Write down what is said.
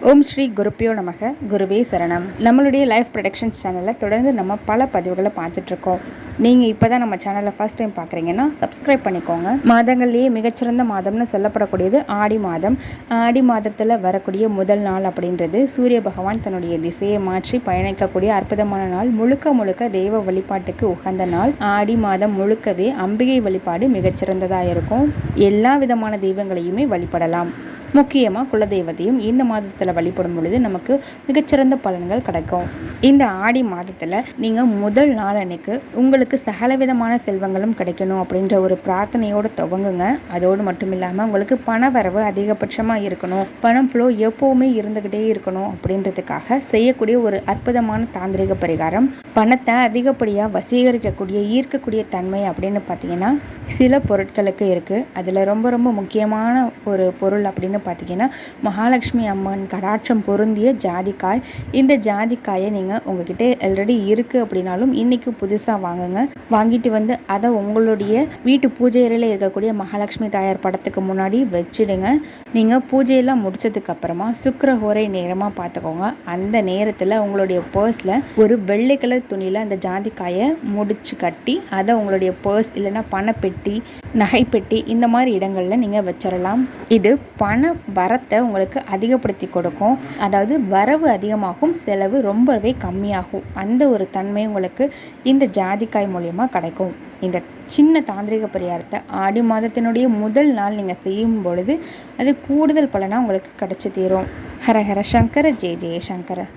ஓம் ஸ்ரீ குருப்பியோ நமக. குருவே சரணம். நம்மளுடைய லைஃப் ப்ரொடக்ஷன்ஸ் சேனலில் தொடர்ந்து நம்ம பல பதிவுகளை பார்த்துட்ருக்கோம். நீங்கள் இப்போ தான் நம்ம சேனலை ஃபஸ்ட் டைம் பார்க்குறீங்கன்னா சப்ஸ்கிரைப் பண்ணிக்கோங்க. மாதங்கள்லேயே மிகச்சிறந்த மாதம்னு சொல்லப்படக்கூடியது ஆடி மாதம். ஆடி மாதத்தில் வரக்கூடிய முதல் நாள் அப்படின்றது சூரிய பகவான் தன்னுடைய திசையை மாற்றி பயணிக்கக்கூடிய அற்புதமான நாள். முழுக்க தெய்வ வழிபாட்டுக்கு உகந்த நாள். ஆடி மாதம் முழுக்கவே அம்பிகை வழிபாடு மிகச்சிறந்ததாக இருக்கும். எல்லா விதமான தெய்வங்களையுமே வழிபடலாம். முக்கியமாக குலதெய்வத்தையும் இந்த மாதத்தில் வழிபடும் பொழுது நமக்கு மிகச்சிறந்த பலன்கள் கிடைக்கும். இந்த ஆடி மாதத்தில் நீங்கள் முதல் நாள் அன்னைக்கு உங்களுக்கு சகலவிதமான செல்வங்களும் கிடைக்கணும் அப்படின்ற ஒரு பிரார்த்தனையோடு துவங்குங்க. அதோடு மட்டும் இல்லாமல் உங்களுக்கு பண வரவு அதிகபட்சமாக இருக்கணும், பணம் ஃப்ளோ எப்போவுமே இருந்துக்கிட்டே இருக்கணும் அப்படின்றதுக்காக செய்யக்கூடிய ஒரு அற்புதமான தாந்திரிக பரிகாரம். பணத்தை அதிகப்படியாக வசீகரிக்கக்கூடிய ஈர்க்கக்கூடிய தன்மை அப்படின்னு பார்த்தீங்கன்னா சில பொருட்களுக்கு இருக்குது. அதில் ரொம்ப முக்கியமான ஒரு பொருள் அப்படின்னு பார்த்தீங்கன்னா மகாலட்சுமி அம்மன் கடாட்சம் பொருந்திய ஜாதிக்காய். இந்த ஜாதிக்காயை நீங்கள் உங்ககிட்ட ஆல்ரெடி இருக்குது அப்படின்னாலும் இன்றைக்கி புதுசாக வாங்குங்க. வாங்கிட்டு வந்து அதை உங்களுடைய வீட்டு பூஜை அறையில் இருக்கக்கூடிய மகாலட்சுமி தாயார் படத்துக்கு முன்னாடி வச்சுடுங்க. நீங்கள் பூஜையெல்லாம் முடிச்சதுக்கு அப்புறமா சுக்கிரஹோரை நேரமாக பார்த்துக்கோங்க. அந்த நேரத்தில் உங்களுடைய பர்ஸில் ஒரு வெள்ளை கலர் துணியில் அந்த ஜாதிக்காயை முடிச்சு கட்டி அதை உங்களுடைய பர்ஸ் இல்லைன்னா பணப்பெட்டி, நகைப்பெட்டி இந்த மாதிரி இடங்களில் நீங்கள் வச்சிடலாம். இது பண வரத்தை உங்களுக்கு அதிகப்படுத்தி கொடுக்கும். அதாவது வரவு அதிகமாகும், செலவு ரொம்பவே கம்மியாகும். அந்த ஒரு தன்மை உங்களுக்கு இந்த ஜாதிக்காய் மூலியமாக கிடைக்கும். இந்த சின்ன தாந்திரிக பரிகாரத்தை ஆடி மாதத்தினுடைய முதல் நாள் நீங்கள் செய்யும் பொழுது அது கூடுதல் பலனாக உங்களுக்கு கிடைச்சி தீரும். ஹர ஹர சங்கர, ஜெய ஜெய சங்கர.